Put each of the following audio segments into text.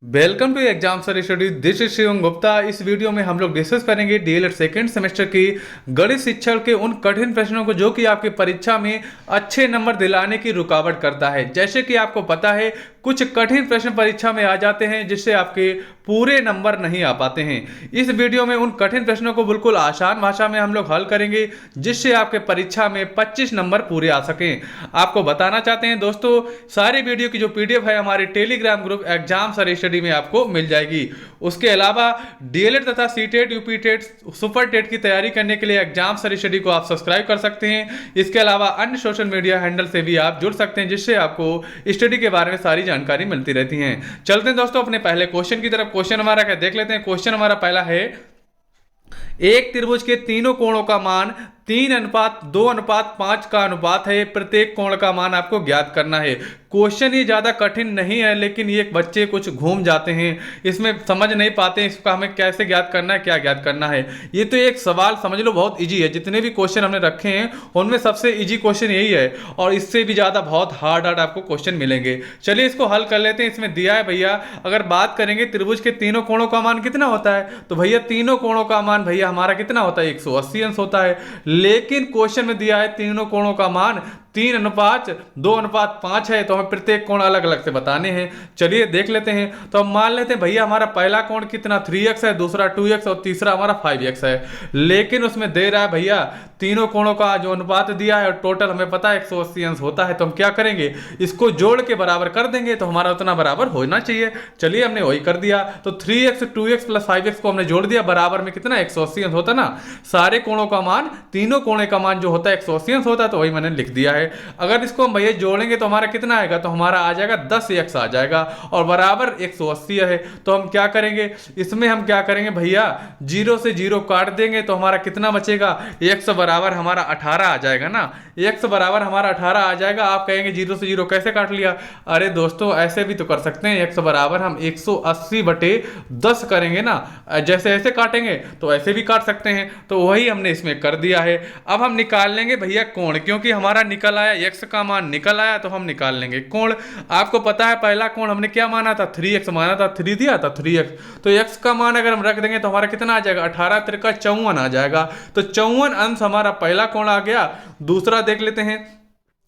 Welcome to exam sir study. This is Shivam Gupta. इस video में हम लोग डिस्कस करेंगे डीएलएड सेकेंड सेमेस्टर की गणित शिक्षण के उन कठिन प्रश्नों को जो कि आपकी परीक्षा में अच्छे नंबर दिलाने की रुकावट करता है। जैसे कि आपको पता है कुछ कठिन प्रश्न परीक्षा में आ जाते हैं जिससे आपके पूरे नंबर नहीं आ पाते हैं। इस वीडियो में उन कठिन प्रश्नों को बिल्कुल आसान भाषा में हम लोग हल करेंगे जिससे आपके परीक्षा में 25 नंबर पूरे आ सकें। आपको बताना चाहते हैं दोस्तों, सारी वीडियो की जो पीडीएफ है हमारे Telegram group exam sir study में आपको मिल जाएगी। उसके अलावा डीएलएड तथा सीटेट यूपीटेट सुपर टेट की तैयारी करने के लिए एग्जाम सर स्टडी को आप सब्सक्राइब कर सकते हैं। इसके अलावा अन्य सोशल मीडिया हैंडल से भी आप जुड़ सकते हैं जिससे आपको स्टडी के बारे में सारी जानकारी मिलती रहती है। चलते हैं दोस्तों अपने पहले क्वेश्चन की तरफ। क्वेश्चन हमारा क्या देख लेते हैं। क्वेश्चन हमारा पहला है, एक त्रिभुज के तीनों कोणों का मान 3:2:5 का अनुपात है। प्रत्येक कोण का मान आपको ज्ञात करना है। क्वेश्चन ये ज्यादा कठिन नहीं है, लेकिन ये बच्चे कुछ घूम जाते हैं, इसमें समझ नहीं पाते हैं इसका हमें कैसे ज्ञात करना है, क्या ज्ञात करना है। ये तो एक सवाल समझ लो बहुत इजी है। जितने भी क्वेश्चन हमने रखे हैं उनमें सबसे इजी क्वेश्चन यही है और इससे भी ज्यादा बहुत हार्ड आपको क्वेश्चन मिलेंगे। चलिए इसको हल कर लेते हैं। इसमें दिया है भैया, अगर बात करेंगे त्रिभुज के तीनों कोणों का मान कितना होता है, तो भैया तीनों कोणों का मान भैया हमारा कितना होता है, 180 अंश होता है। लेकिन क्वेश्चन में दिया है तीनों कोणों का मान 3:2:5 है, तो हमें प्रत्येक कोण अलग अलग से बताने हैं। चलिए देख लेते हैं। तो हम मान लेते हैं भैया हमारा पहला कोण कितना 3x है, दूसरा 2x और तीसरा हमारा 5x है। लेकिन उसमें दे रहा है भैया तीनों कोणों का जो अनुपात दिया है और टोटल हमें पता है 180 अंश होता है, तो हम क्या करेंगे, इसको जोड़ के बराबर कर देंगे तो हमारा उतना बराबर होना चाहिए। चलिए हमने वही कर दिया। तो 3x 2x प्लस 5x को हमने जोड़ दिया, बराबर में कितना 180 अंश होता ना। सारे कोणों का मान, तीनों कोणे का मान जो होता है 180 अंश होता है, तो वही मैंने लिख दिया है। अगर इसको हम भैया जोड़ेंगे तो हमारा कितना आएगा, तो हमारा आ जाएगा 10x आ जाएगा और बराबर 180 है। तो हम क्या करेंगे, इसमें हम क्या करेंगे भैया, 0 से 0 काट देंगे तो हमारा कितना बचेगा, x बराबर हमारा 18 आ जाएगा ना। x बराबर हमारा 18 आ जाएगा। आप कहेंगे 0 से 0 कैसे काट लिया। अरे दोस्तों ऐसे भी तो कर सकते हैं। x बराबर हम 180/10 करेंगे ना, जैसे ऐसे काटेंगे तो ऐसे भी काट सकते हैं। तो वही हमने इसमें कर दिया है। अब हम निकाल लेंगे भैया कोण, क्योंकि हमारा निकल आया, x का मान निकल आया तो हम निकाल लेंगे कोण। आपको पता है पहला कोण हमने क्या माना था, 3x माना था, 3 दिया था 3x। तो x का मान अगर हम रख देंगे तो हमारा कितना आ जाएगा, 18 त्रिका 54 आ जाएगा। तो 54 अंश हमारा पहला कोण आ गया। दूसरा देख लेते हैं।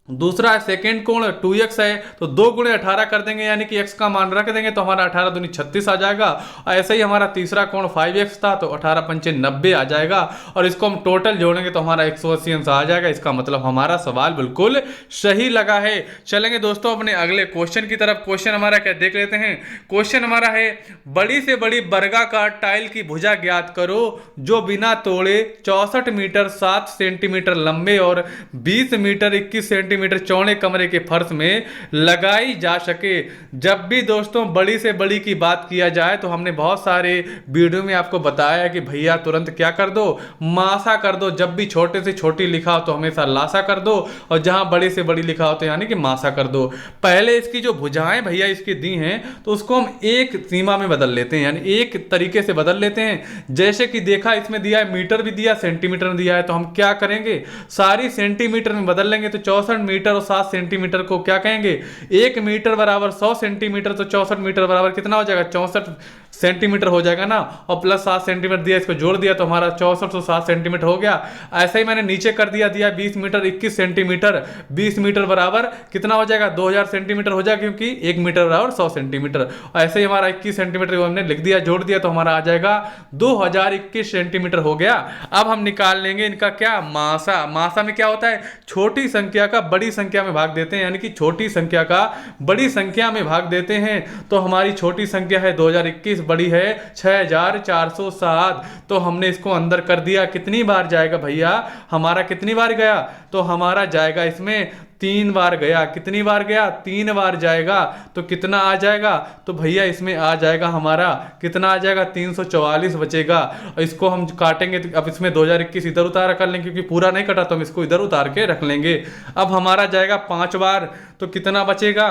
दूसरा सेकेंड कोण 2x है, तो 2 × 18 कर देंगे, यानी कि x का मान रख देंगे तो हमारा 18 दूनी 36 आ जाएगा। और ऐसे ही हमारा तीसरा कोण 5x था, तो 18 पंचे 90 आ जाएगा और इसको हम टोटल जोड़ेंगे तो हमारा 180 अंश आ जाएगा। इसका मतलब हमारा सवाल बिल्कुल सही लगा है। चलेंगे दोस्तों अपने अगले क्वेश्चन की तरफ। क्वेश्चन हमारा क्या देख लेते हैं। क्वेश्चन हमारा है, बड़ी से बड़ी वर्गाकार टाइल की भुजा ज्ञात करो जो बिना तोड़े 64 मीटर 7 सेंटीमीटर लंबे और 20 मीटर 21 सेंटीमीटर चौड़े कमरे के फर्श में लगाई जा सके। जब भी दोस्तों बड़ी से बड़ी की बात किया जाए तो हमने बहुत सारे वीडियो में आपको बताया कि भैया तुरंत क्या कर दो, मासा कर दो। जब भी छोटे से छोटी लिखा हो तो हमेशा लासा कर दो, और जहां बड़ी से बड़ी लिखा हो तो यानी कि मासा कर दो। पहले इसकी जो भुजाएं भैया इसकी दी हैं तो उसको हम एक सीमा में बदल लेते हैं, यानी एक तरीके से बदल लेते हैं। जैसे कि देखा इसमें दिया है मीटर भी दिया, सेंटीमीटर में दिया है, तो हम क्या करेंगे, सारी सेंटीमीटर में बदल लेंगे। तो 64 मीटर और 7 सेंटीमीटर को क्या कहेंगे, 1 मीटर बराबर 100 सेंटीमीटर, तो 64 मीटर बराबर कितना हो जाएगा, 64 सेंटीमीटर हो जाएगा ना। और प्लस 7 सेंटीमीटर दिया, इसको जोड़ दिया तो हमारा 64 तो 7 सेंटीमीटर हो गया। ऐसे ही मैंने नीचे कर दिया 20 मीटर 21 सेंटीमीटर, 20 मीटर बराबर कितना हो जाएगा, 2000 सेंटीमीटर हो जाएगा, क्योंकि 1 मीटर बराबर 100 सेंटीमीटर। ऐसे ही हमारा 21 सेंटीमीटर हमने लिख दिया, जोड़ दिया तो हमारा आ जाएगा 2021 सेंटीमीटर हो गया। अब हम निकाल लेंगे इनका क्या, मासा। मासा में क्या होता है, छोटी संख्या का बड़ी संख्या में भाग देते हैं, यानी कि छोटी संख्या का बड़ी संख्या में भाग देते हैं। तो हमारी छोटी संख्या है 2021, बड़ी है 6407। तो हमने इसको अंदर कर दिया। कितनी बार जाएगा भैया, हमारा कितनी बार गया, तो हमारा जाएगा इसमें 3 बार गया। कितनी बार गया, 3 बार जाएगा। तो कितना आ जाएगा, तो भैया इसमें आ जाएगा हमारा कितना आ जाएगा, 344 बचेगा। इसको हम काटेंगे तो अब इसमें 2021 इधर उतार कर लेंगे, क्योंकि पूरा नहीं कटा तो हम इसको इधर उतार के रख लेंगे। अब हमारा जाएगा 5 बार, तो कितना बचेगा,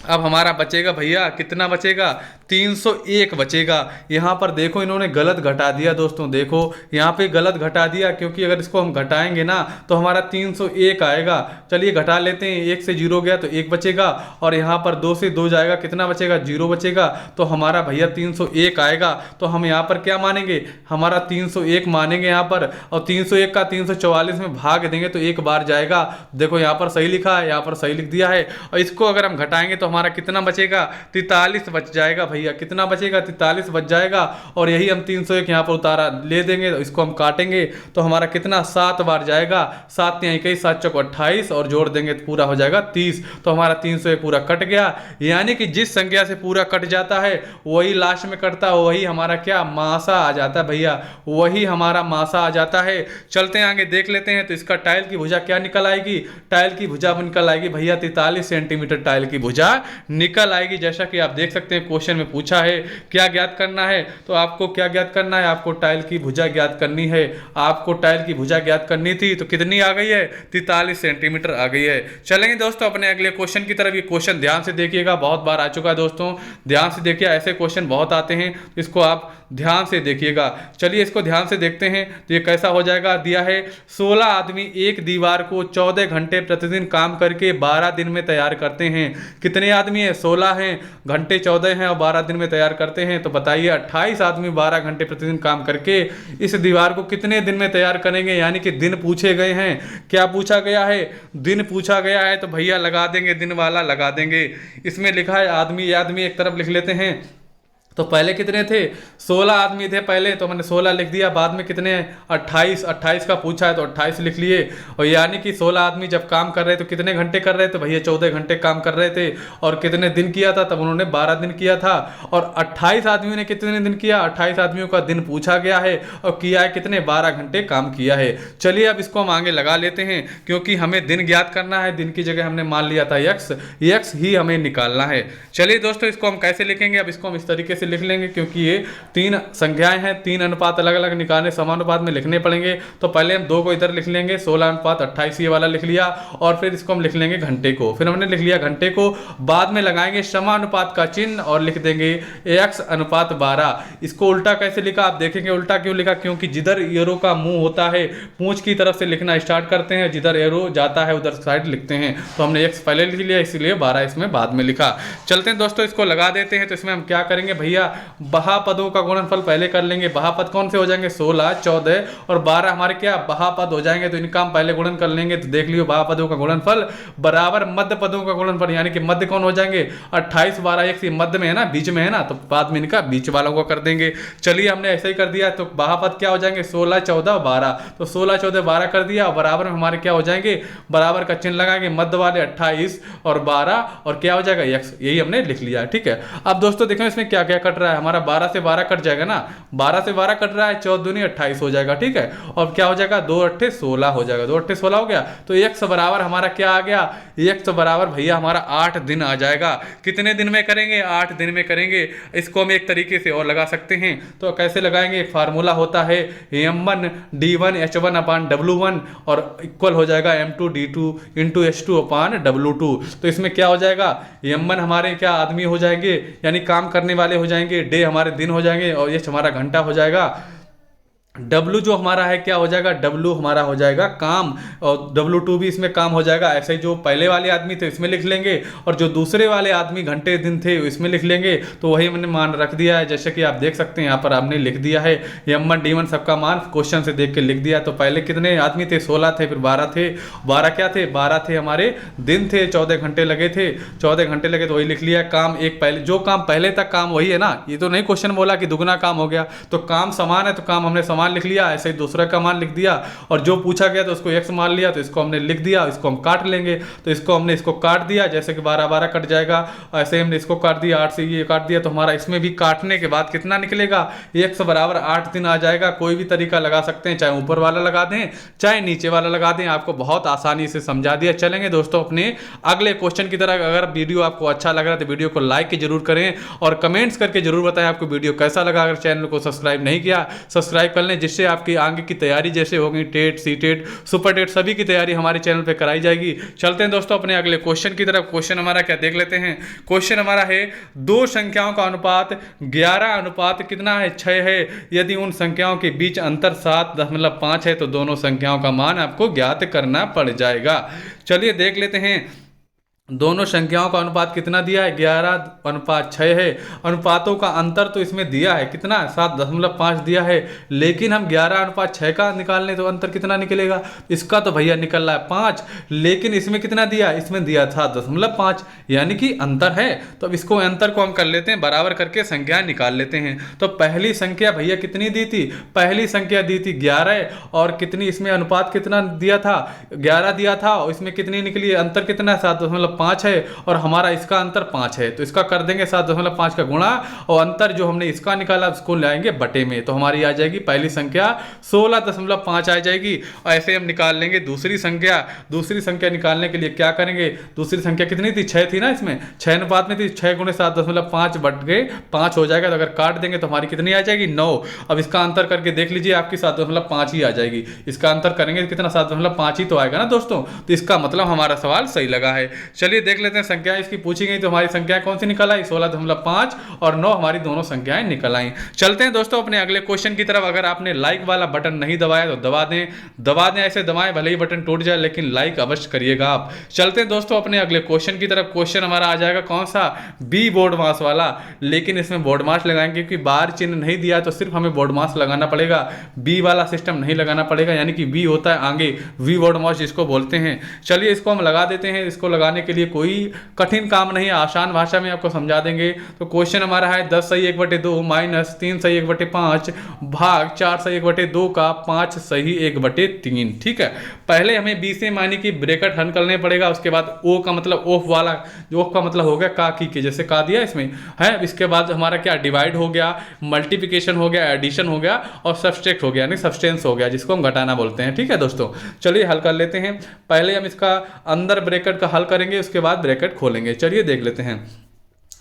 अब हमारा बचेगा भैया, कितना बचेगा, 301 बचेगा। यहाँ पर देखो इन्होंने गलत घटा दिया दोस्तों, देखो यहाँ पे गलत घटा दिया, क्योंकि अगर इसको हम घटाएंगे ना तो हमारा 301 आएगा। चलिए घटा लेते हैं, 1 से 0 गया तो 1 बचेगा, और यहाँ पर 2 से 2 जाएगा, कितना बचेगा, 0 बचेगा। तो हमारा भैया 301 आएगा। तो हम यहाँ पर क्या मानेंगे, हमारा 301 मानेंगे यहाँ पर, और 301 का 344 में भाग देंगे तो एक बार जाएगा। देखो यहाँ पर सही लिखा है, यहाँ पर सही लिख दिया है। और इसको अगर हम घटाएंगे तो हमारा कितना बचेगा, 43 बच जाएगा भैया, कितना बचेगा, 43 बच जाएगा। और यही हम 301 यहाँ पर उतारा ले देंगे, तो इसको हम काटेंगे तो हमारा कितना, 7 बार जाएगा, 7 या 21, 7 चौक 28, और जोड़ देंगे तो पूरा हो जाएगा 30। तो हमारा 301 पूरा कट गया। यानी कि जिस संख्या से पूरा कट जाता है वही लास्ट में कटता है, वही हमारा क्या, मासा आ जाता है भैया, वही हमारा मासा आ जाता है। चलते हैं आगे देख लेते हैं। तो इसका टाइल की भुजा क्या निकल आएगी, टाइल की भुजा निकल आएगी भैया 43 सेंटीमीटर टाइल की भुजा निकल आएगी। जैसा कि आप देख सकते हैं क्वेश्चन में पूछा है क्या ज्ञात करना है, तो आपको क्या ज्ञात करना है, आपको टाइल की भुजा ज्ञात करनी है। आपको टाइल की भुजा ज्ञात करनी थी, तो कितनी आ गई है, 43 सेंटीमीटर आ गई है। चलेंगे दोस्तों अपने अगले क्वेश्चन की तरफ। ये क्वेश्चन ध्यान से देखिएगा, बहुत बार आ चुका है दोस्तों, ध्यान से देखिए, ऐसे क्वेश्चन बहुत आते हैं, इसको आप ध्यान से देखिएगा। चलिए इसको ध्यान से देखते हैं। तो ये कैसा हो जाएगा, दिया है 16 आदमी एक दीवार को 14 घंटे प्रतिदिन काम करके 12 दिन में तैयार करते हैं। कितने आदमी है, 16 हैं, घंटे 14 हैं और 12 दिन में तैयार करते हैं। तो बताइए 28 आदमी 12 घंटे प्रतिदिन काम करके इस दीवार को कितने दिन में तैयार करेंगे। यानी कि दिन पूछे गए हैं, क्या पूछा गया है, दिन पूछा गया है। तो भैया लगा देंगे, दिन वाला लगा देंगे। इसमें लिखा है आदमी, आदमी एक तरफ लिख लेते हैं। तो पहले कितने थे, 16 आदमी थे पहले, तो मैंने 16 लिख दिया। बाद में कितने, 28 का पूछा है तो 28 लिख लिए। और यानी कि 16 आदमी जब काम कर रहे तो कितने घंटे कर रहे थे भैया, 14 घंटे काम कर रहे थे। और कितने दिन किया था, तब उन्होंने 12 दिन किया था। और 28 आदमियों ने कितने दिन किया, 28 आदमियों का दिन पूछा गया है और किया है कितने, 12 घंटे काम किया है। चलिए अब इसको हम आगे लगा लेते हैं, क्योंकि हमें दिन ज्ञात करना है। दिन की जगह हमने मान लिया था यक्स ही हमें निकालना है। चलिए दोस्तों इसको हम कैसे लिखेंगे, अब इसको हम इस तरीके से लिख लेंगे, क्योंकि ये 3 संख्याएं हैं, 3 अनुपात अलग अलग निकालने, समानुपात में लिखने पड़ेंगे। तो पहले हम 2 को इधर लिख लेंगे, 16:28 ये वाला लिख लिया। और फिर इसको हम लिख लेंगे घंटे को, फिर हमने लिख लिया घंटे को। बाद में लगाएंगे समानुपात का चिन्ह और लिख देंगे x/12। इसको उल्टा कैसे लिखा, आप देखेंगे उल्टा क्यों लिखा, क्योंकि जिधर एरो का मुंह होता है पूंछ की तरफ से लिखना स्टार्ट करते हैं, जिधर एरो जाता है उधर साइड लिखते हैं। तो हमने x पहले लिख लिया, इसलिए 12 इसमें बाद में लिखा। चलते हैं दोस्तों इसको लगा देते हैं। तो इसमें हम क्या करेंगे भैया, बहापदों का गुणनफल पहले कर लेंगे। बहापद कौन से हो जाएंगे, 16, 14 और 12 हमारे क्या बहापद हो जाएंगे। तो इनका हम पहले गुणन कर लेंगे। तो देख लियो बहापदों का गुणनफल बराबर मध्य पदों का गुणनफल, यानी कि मध्य कौन हो जाएंगे, 28, 12, 1 मध्य में है ना, बीच में है ना, तो बाद में इनका बीच वालों को कर देंगे। चलिए हमने ऐसे ही कर दिया। तो बहापद क्या हो जाएंगे, 16, 14, 12। तो 16, 14, 12 कर दिया। और बराबर में हमारे क्या हो जाएंगे, बराबर का चिन्ह लगाएंगे, मध्य वाले 28 और 12 और क्या हो जाएगा x, यही हमने लिख लिया। ठीक है, अब दोस्तों देखो इसमें क्या क्या कट रहा है, हमारा 12 से 12 कट जाएगा ना, 12 से 12 कट रहा है, 14 दूनी 28 हो जाएगा। ठीक है, और क्या हो जाएगा, 2 8 16 हो जाएगा, 2 8 16 हो गया। तो x बराबर हमारा क्या आ गया, x बराबर भैया हमारा 8 दिन आ जाएगा। कितने दिन में करेंगे, 8 दिन में करेंगे। इसको हम एक तरीके से और लगा सकते हैं। तो कैसे लगाएंगे, एक फार्मूला होता है m1 d1 h1 अपान w1 और इक्वल हो जाएगा m2 d2 इंटू h2 अपान w2। तो इसमें क्या हो जाएगा, m1 हमारे क्या आदमी हो जाएंगे, यानी काम करने वाले हो जाएंगे, डे हमारे दिन हो जाएंगे और h हमारा घंटा हो जाएगा। W जो हमारा है क्या हो जाएगा, W हमारा हो जाएगा काम, और W2 भी इसमें काम हो जाएगा। ऐसे ही जो पहले वाले आदमी थे इसमें लिख लेंगे और जो दूसरे वाले आदमी घंटे दिन थे इसमें लिख लेंगे। तो वही हमने मान रख दिया है, जैसे कि आप देख सकते हैं यहाँ पर आपने लिख दिया है m1 d1 सबका मान क्वेश्चन से देख के लिख दिया। तो पहले कितने आदमी थे, 16 थे, फिर 12 थे। 12 क्या थे, 12 थे हमारे दिन थे, 14 घंटे लगे थे, 14 घंटे लगे तो वही लिख लिया। काम एक पहले, जो काम पहले तक काम वही है ना, ये तो नहीं क्वेश्चन बोला कि दुगना काम हो गया। तो काम समान है तो काम हमने समान लिख लिया, ऐसे ही दूसरा का मान लिख दिया। और जो पूछा गया तो उसको x मान लिया, तो इसको हमने लिख दिया। इसको हम काट लेंगे, तो इसको हमने इसको काट दिया, जैसे कि 12 12 कट जाएगा, ऐसे हमने इसको काट दिया, 8 से ये काट दिया। तो हमारा इसमें भी काटने के बाद कितना निकलेगा, x बराबर 8 दिन आ जाएगा। कोई भी तरीका लगा सकते हैं, चाहे ऊपर वाला लगा दें चाहे नीचे वाला लगा दें, आपको बहुत आसानी से समझा दिया। चलेंगे दोस्तों अपने अगले क्वेश्चन की तरह। अगर वीडियो आपको अच्छा लग रहा है तो वीडियो को लाइक जरूर करें और कमेंट्स करके जरूर बताएं आपको वीडियो कैसा लगा। अगर चैनल को सब्सक्राइब नहीं किया, सब्सक्राइब कर लें। लें, जिससे आपकी आगे की तैयारी जैसे होगी TET, CTET, super TET, सभी की तैयारी हमारे चैनल पे कराई जाएगी। चलते हैं दोस्तों अपने अगले क्वेश्चन की तरफ। क्वेश्चन हमारा क्या देख लेते हैं। क्वेश्चन हमारा है दो संख्याओं का अनुपात 11 अनुपात कितना है 6 है। यदि उन संख्याओं के बीच अंतर 7.5 है तो दोनों संख्याओं का मान आपको ज्ञात करना पड़ जाएगा। चलिए देख लेते हैं दोनों संख्याओं का अनुपात कितना दिया है, 11:6 है। अनुपातों का अंतर तो इसमें दिया है कितना, 7.5 दिया है, लेकिन हम 11:6 का निकाल लें तो अंतर कितना निकलेगा, इसका तो भैया निकल रहा है 5, लेकिन इसमें कितना दिया, इसमें दिया 7.5, यानी कि अंतर है। तो अब इसको अंतर को हम कर लेते हैं, बराबर करके संख्या निकाल लेते हैं। तो पहली संख्या भैया कितनी दी थी, पहली संख्या दी थी 11, और कितनी इसमें अनुपात कितना दिया था, 11 दिया था, और इसमें कितनी निकली, अंतर कितना है 7.5 है, और हमारा इसका अंतर 5 है। तो इसका कर देंगे 7.5 का गुणा, और अंतर जो हमने इसका निकाला उसको लाएंगे बटे में, तो हमारी आ जाएगी पहली संख्या 16.5 आ जाएगी। और ऐसे हम निकाल लेंगे दूसरी संख्या। दूसरी संख्या निकालने के लिए क्या करेंगे, दूसरी संख्या कितनी थी, 6 थी ना, इसमें 6 अनुपात में थी, 6 गुणे 7.5 बट गए 5 हो जाएगा। तो अगर काट देंगे तो हमारी कितनी आ जाएगी 9। अब इसका अंतर करके देख लीजिए, आपकी 7.5 ही आ जाएगी। इसका अंतर करेंगे कितना, 7.5 ही तो आएगा ना दोस्तों। तो इसका मतलब हमारा सवाल सही लगा है। चलिए देख लेते हैं संख्या इसकी पूछी गई, तो हमारी संख्या कौन सी निकल आई, 16.5 और 9 हमारी दोनों संख्याएं निकल आई। चलते हैं दोस्तों अपने अगले क्वेश्चन की तरफ। अगर आपने लाइक वाला बटन नहीं दबाया तो दबा दें, ऐसे दबाएं भले ही बटन टूट जाए, लेकिन लाइक अवश्य करिएगा आप। चलते हैं दोस्तों अपने अगले क्वेश्चन की तरफ। क्वेश्चन हमारा आ जाएगा कौन सा, बी बोर्ड मास वाला, लेकिन इसमें बोर्ड मास लगाएंगे क्योंकि बार चिन्ह नहीं दिया, तो सिर्फ हमें बोर्ड मास लगाना पड़ेगा, बी वाला सिस्टम नहीं लगाना पड़ेगा, यानी कि बी होता है आगे, वी बोर्ड मास जिसको बोलते हैं। चलिए इसको हम लगा देते हैं। इसको लगाने के लिए कोई कठिन काम नहीं है, आसान भाषा में आपको समझा देंगे। तो क्वेश्चन हमारा है 10 सही 1/2 माइनस 3 सही 1/5 भाग 4 सही 1/2 का 5 सही 1/3। ठीक है, पहले हमें बी से मानी की ब्रैकेट हल करने पड़ेगा, उसके बाद ओ का मतलब ऑफ वाला, जो ऑफ का मतलब हो गया का की के, जैसे का दिया इसमें है। इसके बाद हमारा क्या डिवाइड हो गया, मल्टीप्लिकेशन हो गया, एडिशन हो गया, और सब्सट्रैक्ट हो गया यानी सब्सटेंस हो गया, जिसको हम घटाना बोलते हैं। ठीक है दोस्तों, चलिए हल कर लेते हैं। पहले हम इसका अंदर ब्रैकेट का हल करेंगे, उसके बाद ब्रैकेट खोलेंगे। चलिए देख लेते हैं।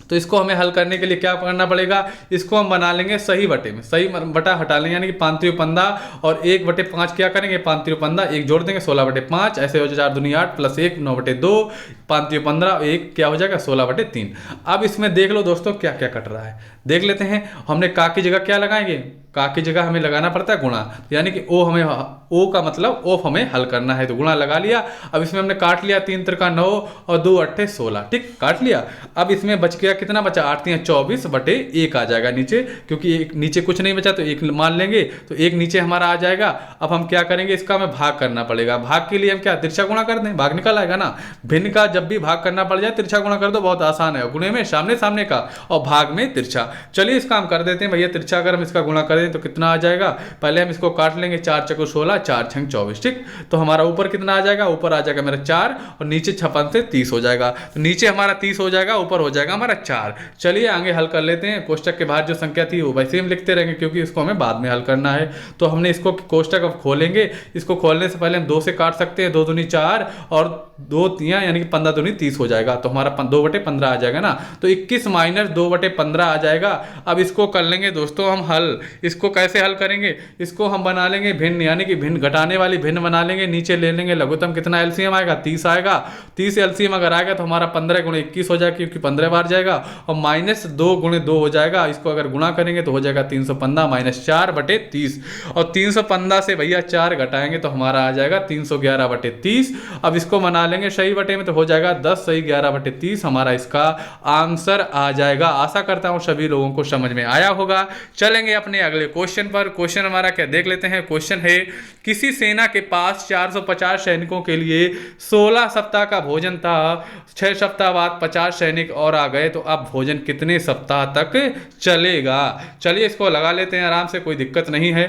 तो इसको हमें हल करने के लिए क्या करना पड़ेगा, इसको हम बना लेंगे सही बटे में, सही बटा हटा लेंगे, यानी कि 5×15 और 1/5 क्या करेंगे, 5×15 1 जोड़ देंगे 16/5, ऐसे हो जाए 4 दूनी 8 प्लस 1 9/2, 5×15 1 क्या हो जाएगा 16/3। अब इसमें देख लो दोस्तों क्या क्या कट रहा है, देख लेते हैं। हमने का की जगह क्या लगाएंगे, का की जगह हमें लगाना पड़ता है गुणा, यानी कि ओ हमें, ओ का मतलब ऑफ हमें हल करना है, तो गुणा लगा लिया। अब इसमें हमने काट लिया, 3 त्रिका 9 और 2 अट्ठे 16, ठीक काट लिया। अब इसमें बच गया कितना बचा, 8 3 24/1 आ जाएगा नीचे, क्योंकि एक नीचे कुछ नहीं बचा तो एक मान लेंगे, तो एक नीचे हमारा आ जाएगा। अब हम क्या करेंगे, इसका हमें भाग करना पड़ेगा। भाग के लिए हम क्या तिरछा गुणा कर दें, भाग निकल आएगा ना। भिन्न का जब भी भाग करना पड़ जाए तिरछा गुणा कर दो, बहुत आसान है। गुणे में सामने सामने का और भाग में तिरछा। चलिए इसका हम कर देते हैं भैया, तिरछा अगर हम इसका गुणा करें तो कितना आ जाएगा, पहले हम इसको काट लेंगे, 4 चौको 16 4 छंग 24, ठीक। तो हमारा ऊपर कितना आ जाएगा, ऊपर आ जाएगा मेरा 4 और नीचे 56 से 30 हो जाएगा, तो नीचे हमारा 30 हो जाएगा, ऊपर हो जाएगा हमारा 4। चलिए आगे हल कर लेते हैं। कोष्टक के बाहर जो संख्या थी वो वैसे हम लिखते रहेंगे, क्योंकि इसको हमें बाद में हल करना है। तो हमने इसको कोष्टक अब खोलेंगे, इसको खोलने से पहले हम 2 से काट सकते हैं, 2 दूनी 4 और 2 3 यानी कि 15 दूनी 30 हो जाएगा, तो हमारा 2/15 आ जाएगा ना। तो 21 माइनस 2/15 आ जाएगा। अब इसको कर लेंगे दोस्तों हम हल। इसको कैसे हल करेंगे, इसको हम बना लेंगे भिन्न, यानी कि भिन्न घटाने वाली भिन्न बना लेंगे, नीचे ले लेंगे लघुत्तम, कितना एलसीएम आएगा 30 आएगा। 30 एलसीएम अगर आएगा तो हमारा 15 गुणे 21 हो जाएगा, क्योंकि 15 बार जाएगा, और माइनस 2 गुणे 2 हो जाएगा। इसको अगर गुणा करेंगे तो हो जाएगा 315 माइनस 4/30, और 315 से भैया 4 घटाएंगे तो हमारा आ जाएगा 311/30। अब इसको बना लेंगे सही बटे में, तो हो जाएगा 10 सही 11/30, हमारा इसका आंसर आ जाएगा। आशा करता हूं सभी लोगों को समझ में आया होगा। चलेंगे अपने अगले क्वेश्चन पर। क्वेश्चन हमारा क्या देख लेते हैं। क्वेश्चन है, किसी सेना के पास 450 सैनिकों के लिए 16 सप्ताह का भोजन था, 6 सप्ताह बाद 50 सैनिक और आ गए, तो अब भोजन कितने सप्ताह तक चलेगा। चलिए इसको लगा लेते हैं आराम से, कोई दिक्कत नहीं है।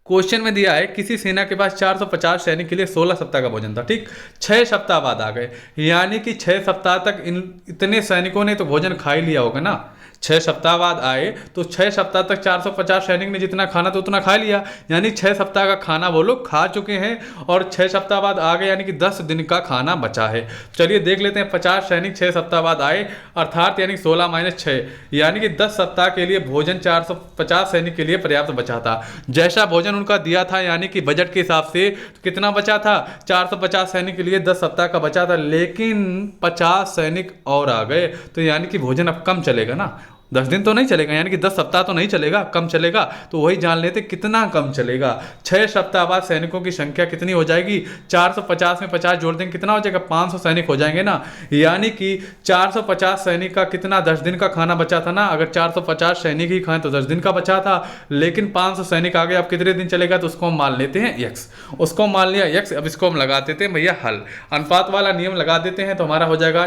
क्वेश्चन में दिया है किसी सेना के पास 450 सैनिक के लिए 16 सप्ताह का भोजन था, ठीक। 6 सप्ताह बाद आ गए, यानी कि 6 सप्ताह तक इतने सैनिकों ने तो भोजन खा ही लिया होगा ना। 6 सप्ताह बाद आए तो 6 सप्ताह तक 450 सैनिक ने जितना खाना तो उतना खा लिया, यानी 6 सप्ताह का खाना वो लोग खा चुके हैं और 6 सप्ताह बाद आ गए, यानी कि 10 दिन का खाना बचा है। चलिए देख लेते हैं, 50 सैनिक 6 सप्ताह बाद आए, अर्थात यानी 16 - 6, यानी कि 10 सप्ताह के लिए भोजन 450 सैनिक के लिए पर्याप्त बचा था। जैसा भोजन उनका दिया था, यानी कि बजट के हिसाब से कितना बचा था, 450 सैनिक के लिए 10 सप्ताह का बचा था, लेकिन 50 सैनिक और आ गए, तो यानी कि भोजन अब कम चलेगा ना। 10 दिन तो नहीं चलेगा, यानी कि 10 सप्ताह तो नहीं चलेगा, कम चलेगा। तो वही जान लेते कितना कम चलेगा। 6 सप्ताह बाद सैनिकों की संख्या कितनी हो जाएगी, 450 में 50 जोड़ देंगे कितना हो जाएगा, 500 सैनिक हो जाएंगे ना। यानी कि 450 सैनिक का कितना 10 दिन का खाना बचा था ना। अगर 450 सैनिक ही खाएं तो 10 दिन का बचा था, लेकिन 500 सैनिक आ गए, अब कितने दिन चलेगा, तो उसको हम मान लेते हैं x। उसको मान लिया x। अब इसको हम लगा देते हैं भैया हल, अनुपात वाला नियम लगा देते हैं, तो हमारा हो जाएगा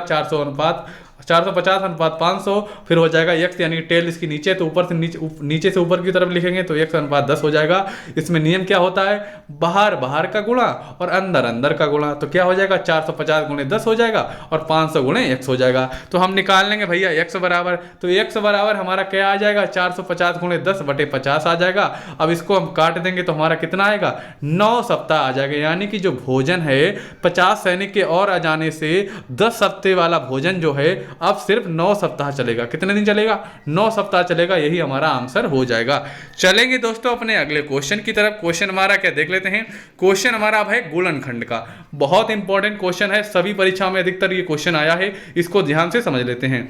450 अनुपात 500, फिर हो जाएगा x, यानी टेल इसकी नीचे, तो ऊपर से नीचे से ऊपर की तरफ लिखेंगे तो x अनुपात 10 हो जाएगा। इसमें नियम क्या होता है, बाहर बाहर का गुणा और अंदर अंदर का गुणा, तो क्या हो जाएगा 450 गुणे 10 हो जाएगा और 500 गुणे x हो जाएगा। तो हम निकाल लेंगे भैया x बराबर, तो x बराबर हमारा क्या आ जाएगा, 450 गुणे 10 बटे 50 आ जाएगा। अब इसको हम काट देंगे तो हमारा कितना आएगा, 9 सप्ताह आ जाएगा। यानी कि जो भोजन है 50 सैनिक के और आ जाने से 10 सप्ताह वाला भोजन जो है अब सिर्फ 9 सप्ताह चलेगा। कितने दिन चलेगा, 9 सप्ताह चलेगा। यही हमारा आंसर हो जाएगा। चलेंगे दोस्तों अपने अगले क्वेश्चन की तरफ। क्वेश्चन हमारा क्या देख लेते हैं। क्वेश्चन हमारा अब है गुणनखंड का, बहुत इंपॉर्टेंट क्वेश्चन है, सभी परीक्षाओं में अधिकतर ये क्वेश्चन आया है, इसको ध्यान से समझ लेते हैं।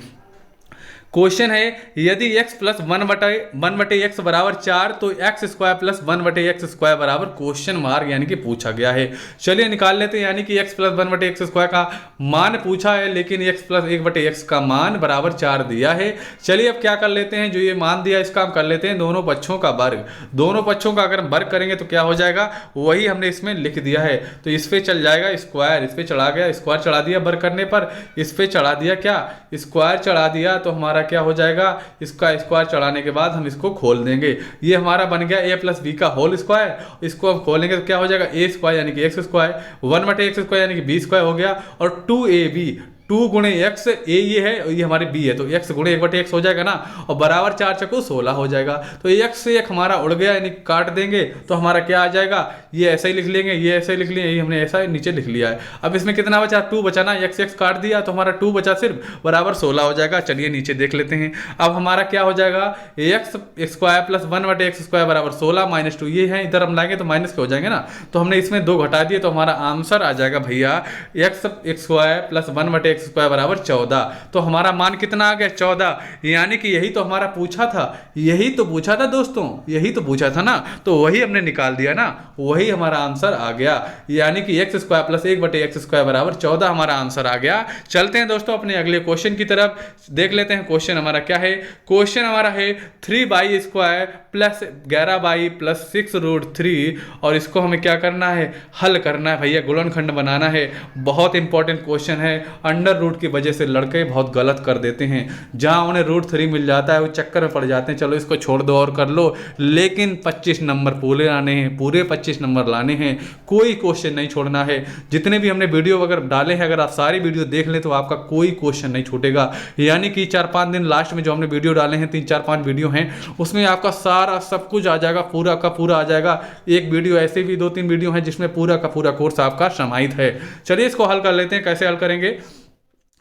क्वेश्चन है यदि x प्लस 1/x बराबर 4 तो x square plus 1/x square बराबर क्वेश्चन मार्क, यानी कि पूछा गया है। चलिए निकाल लेते हैं। यानी कि x प्लस 1/x स्क्वायर का मान पूछा है, लेकिन x प्लस 1/x का मान बराबर 4 दिया है। चलिए अब क्या कर लेते हैं, जो ये मान दिया इसका हम कर लेते हैं दोनों पक्षों का वर्ग। दोनों पक्षों का अगर हम वर्ग करेंगे तो क्या हो जाएगा, वही हमने इसमें लिख दिया है। तो इस पे चल जाएगा स्क्वायर, इस पे चढ़ा गया स्क्वायर, चढ़ा दिया वर्ग करने पर, इस पे चढ़ा दिया क्या, स्क्वायर चढ़ा दिया, तो हमारा क्या हो जाएगा, इसका स्क्वायर चढ़ाने के बाद हम इसको खोल देंगे। ये हमारा बन गया a प्लस बी का होल स्क्वायर। इसको हम खोलेंगे तो क्या हो जाएगा, a स्क्वायर यानी कि x स्क्वायर, 1/x स्क्वायर यानी कि b स्क्वायर हो गया, और 2ab 2 गुणे x, a ये है ये हमारे b है, तो x गुणे 1/x हो जाएगा ना, और बराबर 4 चक्कू 16 हो जाएगा। तो x से एक हमारा उड़ गया, यानी काट देंगे तो हमारा क्या आ जाएगा, ये ऐसा ही लिख लेंगे, ये ऐसे ही लिख लेंगे, ये हमने ऐसा नीचे लिख लिया है। अब इसमें कितना बचा, 2 बचा ना, x काट दिया तो हमारा 2 बचा सिर्फ, बराबर 16 हो जाएगा। चलिए नीचे देख लेते हैं। अब हमारा क्या हो जाएगा, x square plus 1/x square बराबर 16 माइनस 2, ये है इधर हम लाएंगे तो माइनस के हो जाएंगे ना, तो हमने इसमें 2 घटा दिए, तो हमारा आंसर आ जाएगा भैया x square plus 1/x square बराबर 14। तो हमारा मान कितना आ गया, 14। यानी कि यही तो हमारा पूछा था, यही तो पूछा था दोस्तों, यही तो पूछा था ना, तो वही हमने निकाल दिया ना, वही हमारा आंसर आ गया। यानी कि x square plus 1/x square बराबर 14 हमारा आंसर आ गया। चलते हैं दोस्तों अपने अगले क्वेश्चन की तरफ, देख लेते हैं क्वेश्चन हमारा क्या है। क्वेश्चन हमारा है 3y square plus 11y plus 6√3, और इसको हमें क्या करना है, हल करना है भैया, गुणनखंड बनाना है। बहुत इंपॉर्टेंट क्वेश्चन है। अंडर रूट की वजह से लड़के बहुत गलत कर देते हैं, जहां उन्हें √3 मिल जाता है वो चक्कर में पड़ जाते हैं, चलो इसको छोड़ दो और कर लो, लेकिन 25 नंबर पूरे लाने हैं, पूरे 25 नंबर लाने हैं, कोई क्वेश्चन नहीं छोड़ना है। जितने भी हमने वीडियो अगर डाले हैं, अगर आप सारी वीडियो देख लें तो आपका कोई क्वेश्चन नहीं छूटेगा। यानी कि 4-5 दिन लास्ट में जो हमने वीडियो डाले हैं, 3-4-5 वीडियो हैं, उसमें आपका सारा सब कुछ आ जाएगा, पूरा का पूरा आ जाएगा। एक वीडियो ऐसे भी 2-3 वीडियो हैं जिसमें पूरा का पूरा कोर्स आपका समाहित है। चलिए इसको हल कर लेते हैं। कैसे हल करेंगे,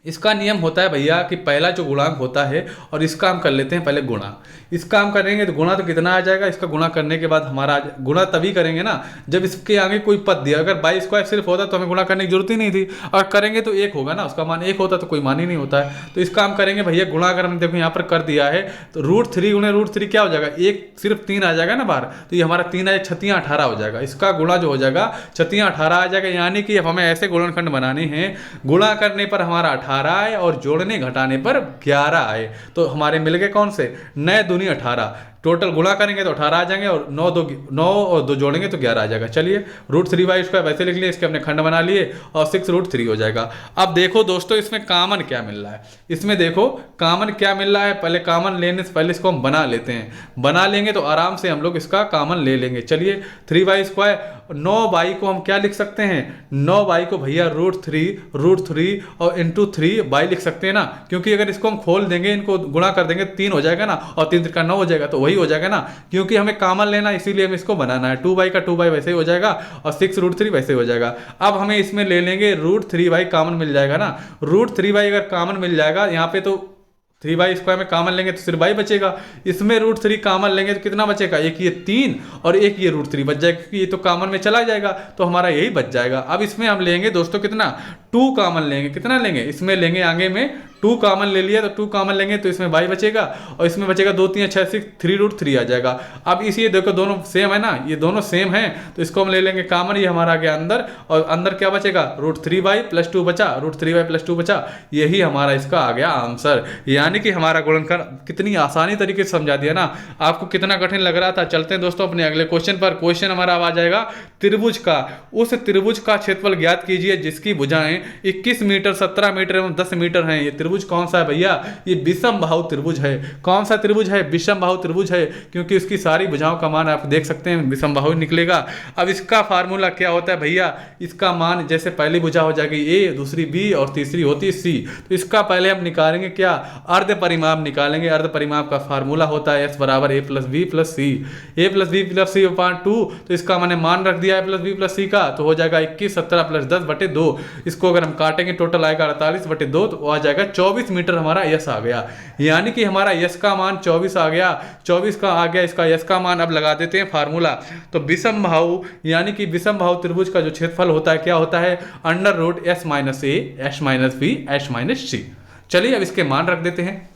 इसका नियम होता है भैया कि पहला जो गुणांक होता है, और इसका हम कर लेते हैं पहले गुणा। इसका हम करेंगे तो गुणा तो कितना आ जाएगा, इसका गुणा करने के बाद हमारा गुणा तभी करेंगे ना जब इसके आगे कोई पद दिया। अगर बाई स्क्वायर सिर्फ होता तो हमें गुणा करने की जरूरत ही नहीं थी, और करेंगे तो 1 होगा ना, उसका मान 1 होता तो कोई मान ही नहीं होता है। तो इसका हम करेंगे भैया गुणा। अगर हमने देखो यहाँ पर कर दिया है तो √3 गुणे √3 क्या हो जाएगा, 1 सिर्फ 3 आ जाएगा ना बाहर, तो ये हमारा 3 आए 6 18 हो जाएगा। इसका गुणा जो हो जाएगा 6 18 आ जाएगा। यानी कि अब हमें ऐसे गुणनखंड बनाने हैं, गुणा करने पर हमारा 18 आए और जोड़ने घटाने पर 11 आए, तो हमारे मिल गए कौन से, 9 दूनी 18। टोटल गुणा करेंगे तो 18 आ जाएंगे, और 9 और 2 जोड़ेंगे तो 11 आ जाएगा। चलिए √3y² वैसे लिख लिए, इसके हमने खंड बना लिए और 6√3 हो जाएगा। अब देखो दोस्तों इसमें कॉमन क्या मिल रहा है, इसमें देखो कॉमन क्या मिल रहा है। पहले कॉमन लेने से पहले इसको हम बना लेते हैं, बना लेंगे तो आराम से हम लोग इसका कॉमन ले लेंगे। चलिए 3y², 9y को हम क्या लिख सकते हैं, 9y को भैया √3 और इंटू 3y लिख सकते हैं ना, क्योंकि अगर इसको हम खोल देंगे, इनको गुणा कर देंगे 3 हो जाएगा ना, और 3 3 9 हो जाएगा, तो वही हो जाएगा ना, क्योंकि हमें कॉमन लेना इसीलिए हमें इसको बनाना है। 2y का 2y वैसे ही हो जाएगा और 6√3 वैसे ही हो जाएगा। अब हमें इसमें ले लेंगे √3y कॉमन मिल जाएगा ना, √3y अगर कॉमन मिल जाएगा यहाँ पे तो 3y² में कॉमन लेंगे तो सिर्फ y बचेगा, इसमें √3 कॉमन लेंगे तो कितना बचेगा, एक ये 3 और एक ये √3 बच जाएगा, क्योंकि ये तो कॉमन में चला जाएगा तो हमारा यही बच जाएगा। अब इसमें हम लेंगे दोस्तों कितना, 2 कॉमन लेंगे, कितना लेंगे, इसमें लेंगे आगे में 2 कॉमन ले लिया तो 2 कॉमन लेंगे तो इसमें y बचेगा, और इसमें बचेगा 2 3 6 6 3√3 आ जाएगा। अब इसी देखो दोनों सेम है ना, ये दोनों सेम है तो इसको हम ले लेंगे कॉमन, ये हमारा आ गया अंदर, और अंदर क्या बचेगा, √3y + 2 बचा, √3y + 2 बचा, यही हमारा इसका आ गया आंसर। यानी कि हमारा गुणनखंड कितनी आसानी तरीके से समझा दिया ना, आपको कितना कठिन लग रहा था। चलते हैं दोस्तों अपने अगले क्वेश्चन पर। क्वेश्चन हमारा आ जाएगा त्रिभुज का, उस त्रिभुज का क्षेत्रफल ज्ञात कीजिए जिसकी भुजाएं 21 मीटर 17 मीटर एवं 10 मीटर हैं। ये त्रिभुज कौन सा है भैया, ये विषमबाहु त्रिभुज है। कौन सा त्रिभुज है, विषमबाहु त्रिभुज है, क्योंकि उसकी सारी भुजाओं का मान आप देख सकते हैं विषमबाहु निकलेगा। अब इसका फार्मूला क्या होता है भैया, इसका मान जैसे पहली भुजा हो जाएगी a, दूसरी b और तीसरी होती है c, तो इसका पहले हम निकालेंगे क्या, अर्ध परिमाप निकालेंगे। अर्ध परिमाप का फार्मूला होता है s = a + b + c, a + b + c / 2, तो इसका मैंने मान रख दिया a + b + c का, तो हो जाएगा 21 17 + 10/2। इसको अगर हम काटेंगे टोटल आएगा 48/2, तो आ जाएगा 24 मीटर हमारा यस आ गया। यानी कि हमारा यस का मान 24 आ गया, 24 का आ गया इसका यस का मान। अब लगा देते हैं फार्मूला, तो विषमबाहु यानी कि विषमबाहु त्रिभुज का जो क्षेत्रफल होता है क्या होता है, √s - a s - b s - c। चलिए अब इसके मान रख देते हैं।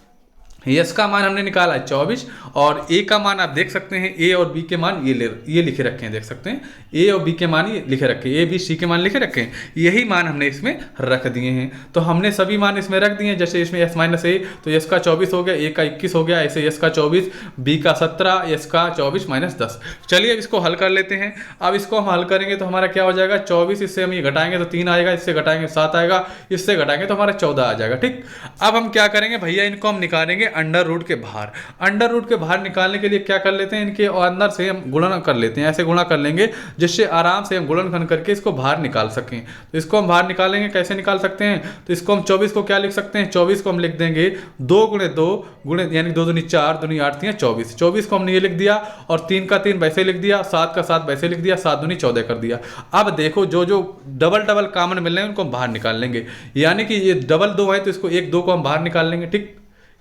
यस का मान हमने निकाला है 24, और ए का मान आप देख सकते हैं, ए और बी के मान ये लिखे रखे हैं, देख सकते हैं ए और बी के मान ये लिखे रखे हैं, ए बी सी के मान लिखे रखे हैं, यही मान हमने इसमें रख दिए हैं। तो हमने सभी मान इसमें रख दिए हैं, जैसे इसमें s - a, तो यस का 24 हो गया, ए का 21 हो गया, ऐसे यस का 24, बी का 17, यस का 24 - 10। चलिए अब इसको हल कर लेते हैं। अब इसको हम हल करेंगे तो हमारा क्या हो जाएगा, 24, इससे हम ये घटाएंगे तो 3 आएगा, इससे घटाएंगे 7 आएगा, इससे घटाएंगे तो हमारा 14 आ जाएगा। ठीक, अब हम क्या करेंगे भैया, इनको हम निकालेंगे अंडर रूट के बाहर। अंडर रूट के बाहर निकालने के लिए क्या कर लेते हैं, इनके अंदर से हम गुणन कर लेते हैं, ऐसे गुणा कर लेंगे जिससे आराम से हम गुणनखंड करके इसको बाहर निकाल सकें। तो इसको हम बाहर निकालेंगे, कैसे निकाल सकते हैं, तो इसको हम 24 को क्या लिख सकते हैं, 24 को हम लिख देंगे 2 × 2 यानी 2 दूनी 4, दूनी 8 3 24। 24 को हमने ये लिख दिया, और 3 का 3 वैसे लिख दिया, 7 का 7 वैसे लिख दिया, 7 दूनी 14 कर दिया। अब देखो जो जो डबल कॉमन मिल रहे हैं उनको हम बाहर निकाल लेंगे, यानी कि ये डबल 2 है तो इसको 1 2 को हम बाहर निकाल लेंगे। ठीक,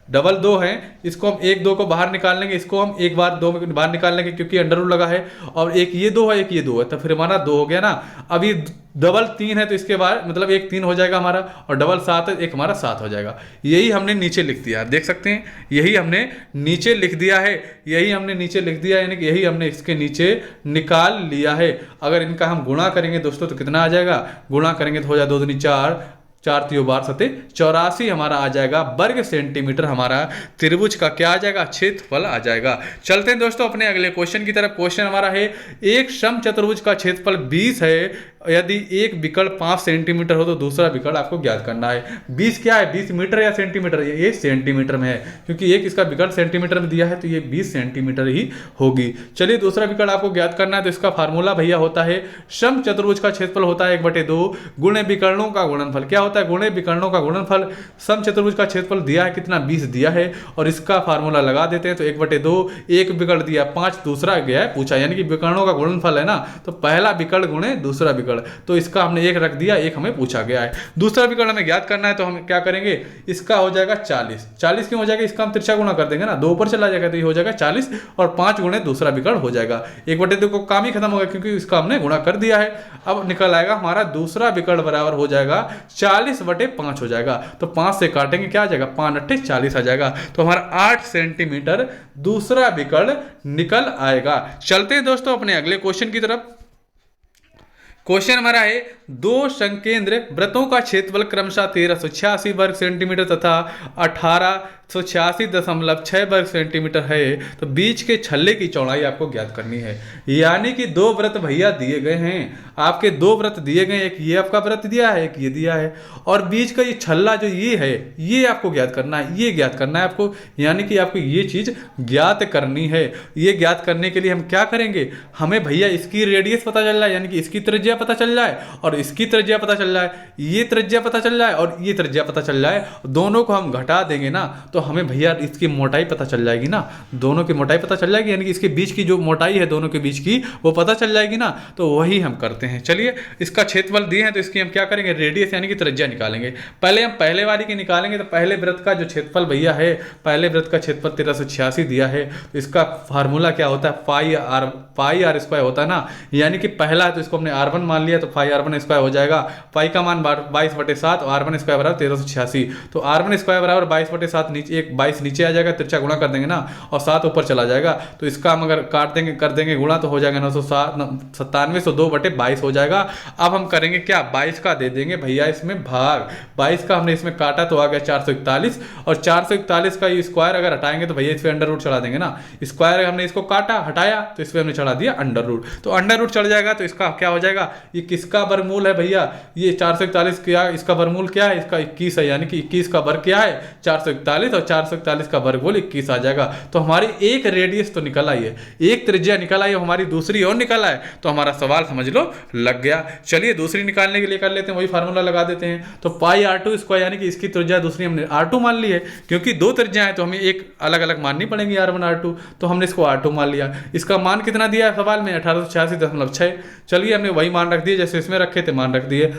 डबल 2 है, इसको हम 1 2 को बाहर निकाल लेंगे, इसको हम एक बार 2 बाहर निकाल लेंगे क्योंकि अंडर रूट लगा है, और एक ये 2 है, एक ये 2 है, तो फिर हमारा 2 हो गया ना। अब ये डबल 3 है तो इसके बाद मतलब एक 3 हो जाएगा हमारा, और डबल 7 है, एक हमारा 7 हो जाएगा। यही हमने नीचे लिख दिया, देख सकते हैं, यही हमने नीचे लिख दिया है, यही हमने नीचे लिख दिया, यानी कि यही हमने इसके नीचे निकाल लिया है। अगर इनका हम गुणा करेंगे दोस्तों तो कितना आ जाएगा, गुणा करेंगे तो हो जाए 2 दूनी 4, 4 3 12 7 84 हमारा आ जाएगा वर्ग सेंटीमीटर। हमारा त्रिभुज का क्या आ जाएगा, क्षेत्रफल आ जाएगा। चलते हैं दोस्तों अपने अगले क्वेश्चन की तरफ। क्वेश्चन हमारा है, एक समचतुर्भुज का क्षेत्रफल 20 है, यदि एक विकर्ण 5 सेंटीमीटर हो तो दूसरा विकर्ण आपको ज्ञात करना है। 20 क्या है, 20 मीटर या सेंटीमीटर, ये सेंटीमीटर में है, क्योंकि एक इसका विकर्ण सेंटीमीटर में दिया है तो ये 20 सेंटीमीटर ही होगी। चलिए दूसरा विकर्ण आपको ज्ञात करना है, तो इसका फार्मूला भैया होता है, समचतुर्भुज का क्षेत्रफल होता है 1/2 गुणे विकर्णों का गुणनफल। क्या होता है, गुणे विकर्णों का गुणनफल। समचतुर्भुज का क्षेत्रफल दिया है कितना, 20 दिया है, और इसका फार्मूला लगा देते हैं, तो 1/2, एक विकर्ण दिया 5, दूसरा गया है पूछा, यानी कि विकर्णों का गुणनफल है ना, तो पहला विकर्ण गुणे दूसरा विकर्ण, तो इसका हमने 1 रख दिया, 1 हमें पूछा गया है। दूसरा विकर्ण हमें ज्ञात करना है, तो हम क्या करेंगे, इसका हो जाएगा 40। 40 क्यों हो जाएगा, इसका हम तिरछा गुणा कर देंगे ना, 2 ऊपर चला जाएगा तो ये हो जाएगा 40, और 5 गुणे दूसरा विकर्ण हो जाएगा। 1/2 को काम ही खत्म हो गया क्योंकि इसका हमने गुणा कर दिया है। अब निकल आएगा हमारा दूसरा विकर्ण बराबर हो जाएगा 40/5 हो जाएगा, तो 5 से काटेंगे क्या आ जाएगा, 5 8 40 आ जाएगा, तो हमारा 8 सेंटीमीटर दूसरा विकर्ण निकल आएगा। चलते हैं दोस्तों अपने अगले क्वेश्चन की तरफ। क्वेश्चन हमारा है, 2 संकेंद्र वृत्तों का क्षेत्रफल क्रमशः 1386 वर्ग सेंटीमीटर तथा 18 186.6 वर्ग सेंटीमीटर है, तो बीच के छल्ले की चौड़ाई आपको ज्ञात करनी है। यानी कि दो वृत्त भैया दिए गए हैं, आपके दो वृत्त दिए गए, एक ये आपका वृत्त दिया है, एक ये दिया है, और बीच का ये छल्ला जो ये है, ये आपको ज्ञात करना है, ये ज्ञात करना है आपको। यानी कि आपको ये चीज ज्ञात करनी है। ये ज्ञात करने के लिए हम क्या करेंगे, हमें भैया इसकी रेडियस पता चल रहा है, यानी कि इसकी त्रिज्या पता चल रहा है, और इसकी त्रिज्या पता चल रहा है, ये त्रिज्या पता चल रहा है, और ये त्रिज्या पता चल रहा है। दोनों को हम घटा देंगे ना, तो हमें भैया इसकी मोटाई पता चल जाएगी ना, दोनों की मोटाई पता चल जाएगी, यानी कि इसके बीच की जो मोटाई है दोनों के बीच की, वो पता चल जाएगी ना। तो वही हम करते हैं। चलिए, इसका क्षेत्रफल दिए हैं, तो इसकी हम क्या करेंगे, रेडियस यानी कि त्रिज्या निकालेंगे। पहले हम पहले वाली की निकालेंगे, तो पहले वृत्त का जो क्षेत्रफल भैया है, पहले वृत्त का क्षेत्रफल 1386 दिया है, तो इसका फार्मूला क्या होता है, पाई आर स्क्वायर होता है ना। यानी कि पहला है तो इसको हमने r1 मान लिया, तो पाई r1 स्क्वायर हो जाएगा। पाई का मान 22/7 और r1 स्क्वायर बराबर 1386, तो r1 स्क्वायर बराबर 22/7, नीचे एक 22 नीचे आ जाएगा, त्रिज्या गुणा कर देंगे ना, और 7 ऊपर चला जाएगा। तो इसका हम अगर काट देंगे, कर देंगे गुणा, तो हो जाएगा 997 हो जाएगा। अब हम करेंगे क्या, 22 का दे देंगे भैया इसमें भाग, 22 का हमने इसमें काटा तो आ गया 441, और 441 का ये स्क्वायर अगर हटाएंगे तो भैया इस पे अंडर रूट चढ़ा देंगे ना। स्क्वायर हमने इसको काटा, हटाया, तो इस पे हमने चढ़ा दिया अंडर रूट, तो अंडर रूट चढ़ जाएगा। तो इसका क्या हो जाएगा, ये किसका वर्गमूल है भैया, ये 441 क्या, इसका वर्गमूल क्या है, इसका 21 है, यानी कि 21 का वर्ग क्या है 441, और 441 का वर्गमूल 21 आ जाएगा। तो हमारी एक रेडियस तो निकल आई है, एक त्रिज्या निकल आई है, हमारी दूसरी और निकल आए, तो हमारा सवाल समझ लो लग गया। चलिए दूसरी निकालने के लिए कर लेते हैं, वही फार्मूला लगा देते हैं। तो पाई r2 स्क्वायर, यानी कि इसकी त्रिज्या दूसरी हमने r2 मान ली है, क्योंकि दो त्रिज्या है तो हमें एक अलग अलग माननी पड़ेगी, r1 r2, तो हमने इसको r2 मान लिया। इसका मान कितना दिया है सवाल में, 1886.6। चलिए हमने वही मान रख दिए जैसे इसमें रखे थे, मान रख दिए।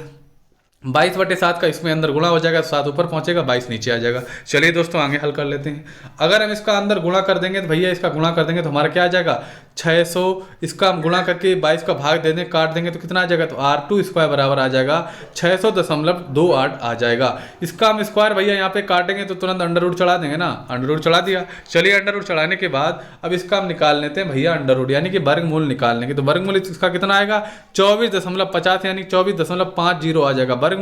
22/7 का इसमें अंदर गुणा हो जाएगा, 7 ऊपर पहुंचेगा, 22 नीचे आ जाएगा। चलिए दोस्तों आगे हल कर लेते हैं। अगर हम इसका अंदर गुणा कर देंगे तो भैया इसका गुणा कर देंगे तो हमारा क्या आ जाएगा 600, इसका हम गुणा करके 22 का भाग दे दें, काट देंगे तो कितना आ जाएगा, तो r2 स्क्वायर बराबर आ जाएगा 600.28 आ जाएगा। इसका हम स्क्वायर भैया यहाँ पे काटेंगे तो तुरंत अंडर रूट चढ़ा देंगे ना, अंडर रूट चढ़ा दिया। चलिए अंडर रूट चढ़ाने के बाद अब इसका हम निकाल लेते हैं भैया अंडर रूट, यानी कि वर्गमूल निकाल लेंगे। तो वर्गमूल इसका कितना आएगा 24.50, यानी 24.50 आ जाएगा वर्गमूल।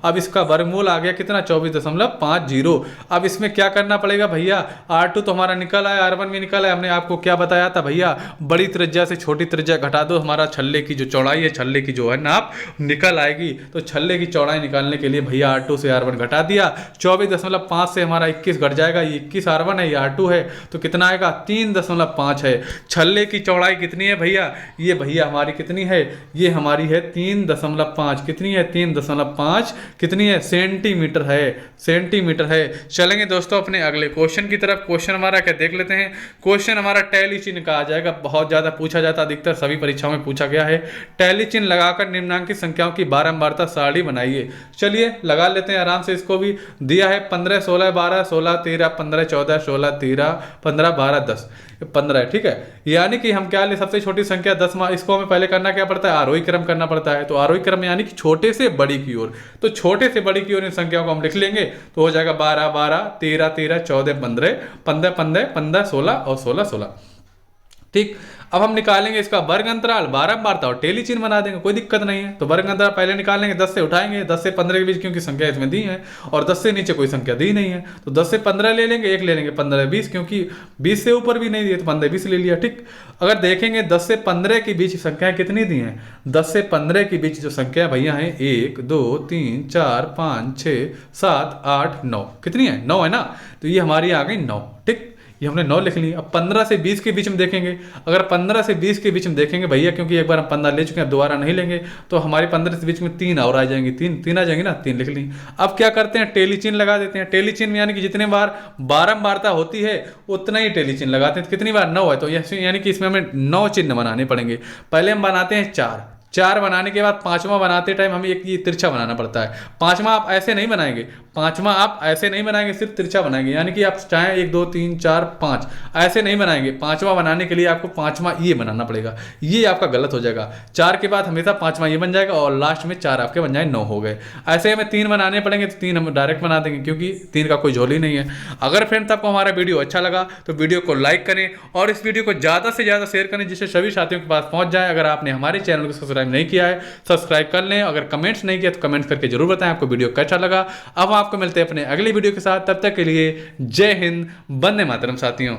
अब इसका वर्गमूल आ गया कितना 24.50। अब इसमें क्या करना पड़ेगा भैया, r2 तो हमारा निकल आया, r1 भी निकल आया। हमने आपको क्या बताया था भैया, बड़ी त्रिज्या से छोटी त्रिज्या घटा दो, हमारा छल्ले की जो चौड़ाई है, छल्ले की जो है नाप निकल आएगी। तो छल्ले की चौड़ाई निकालने के लिए भैया r2 से r1 घटा दिया, 24.5 से हमारा 21 घट जाएगा, ये 21 r1 है, ये r2 है, तो कितना आएगा 3.5 है। छल्ले की चौड़ाई कितनी है भैया, ये भैया हमारी कितनी है, ये हमारी है 3.5, कितनी है 3.5, कितनी है सेंटीमीटर है, सेंटीमीटर है। चलेंगे दोस्तों अपने अगले क्वेश्चन की तरफ। क्वेश्चन हमारा क्या देख लेते हैं। क्वेश्चन हमारा टैली चिन्ह का आ जाएगा, बहुत ज्यादा पूछा जाता, अधिकतर सभी परीक्षाओं में पूछा गया है। टैली चिन्ह लगाकर निम्नांकित संख्याओं की बारंबारता सारणी बनाइए। चलिए लगा लेते हैं आराम से, इसको भी दिया है 15 16 12 16 13 15 14 16 13 15 12 10 15, ठीक है। यानी कि हम क्या ले, सबसे छोटी संख्या 10, इसको हमें पहले करना क्या पड़ता है, आरोही क्रम करना पड़ता है। तो आरोही क्रम यानी कि छोटे से बड़ी की ओर, तो छोटे से बड़ी की ओर इन संख्याओं को हम लिख लेंगे, तो हो जाएगा 12 12 13 13 14 15 15 15 15 16 और 16 16, ठीक। अब हम निकालेंगे इसका वर्ग अंतराल, बारंबारता और टेली चिन्ह बना देंगे, कोई दिक्कत नहीं है। तो वर्ग अंतराल पहले निकालेंगे, 10 से उठाएंगे, 10 से 15 के बीच क्योंकि संख्या इसमें दी है, और 10 से नीचे कोई संख्या दी नहीं है, तो 10 से 15 ले लेंगे, एक ले लेंगे 15 20, क्योंकि 20 से ऊपर भी नहीं दिए तो 15 20 ले लिया, ठीक। अगर देखेंगे 10 से 15 के बीच संख्याएं कितनी दी हैं, 10 से 15 के बीच जो संख्या भैया है 1 2 3 4 5 6 7 8 9, कितनी है 9 है ना, तो ये हमारी आ गई 9, ठीक। ये हमने 9 लिख ली। अब 15 से 20 के बीच में देखेंगे, अगर 15 से 20 के बीच में देखेंगे भैया, क्योंकि एक बार हम 15 ले चुके हैं, दोबारा नहीं लेंगे, तो हमारे 15 से बीच में 3 और आ जाएंगे, 3 आ जाएंगे ना, 3 लिख ली। अब क्या करते हैं, टेली चिन्ह लगा देते हैं। टेली चिन्ह यानी कि जितने बार बारंबारता होती है उतना ही टेली चिन्ह लगाते हैं। तो कितनी बार 9 है, तो यानी कि इसमें हमें 9 चिन्ह बनाने पड़ेंगे। पहले हम बनाते हैं 4 बनाने के बाद 5वां बनाते टाइम हमें एक ये तिरछा बनाना पड़ता है। 5वां आप ऐसे नहीं बनाएंगे, 5वां आप ऐसे नहीं बनाएंगे, सिर्फ तिरछा बनाएंगे, यानी कि आप चाहे 1 2 3 4 5 ऐसे नहीं बनाएंगे। 5वां बनाने के लिए आपको 5वां ये बनाना पड़ेगा, ये आपका गलत हो जाएगा। 4 के बाद हमेशा 5वां ये बन जाएगा, और लास्ट में 4 आपके बन जाए 9 हो गए। ऐसे हमें 3 बनाने पड़ेंगे, तो 3 हम डायरेक्ट बना देंगे, क्योंकि 3 का कोई झोल ही नहीं है। अगर फ्रेंड्स आपको हमारा वीडियो अच्छा लगा तो वीडियो को लाइक करें और इस वीडियो को ज़्यादा से ज़्यादा शेयर करें, जिससे सभी साथियों के पास पहुँच जाए। अगर आपने हमारे चैनल को सब्सक्राइब सब्सक्राइब नहीं किया है सब्सक्राइब कर लें। अगर कमेंट्स नहीं किया तो कमेंट्स करके जरूर बताएं आपको वीडियो कैसा लगा। अब आपको मिलते हैं अपने अगली वीडियो के साथ, तब तक के लिए जय हिंद, वंदे मातरम साथियों।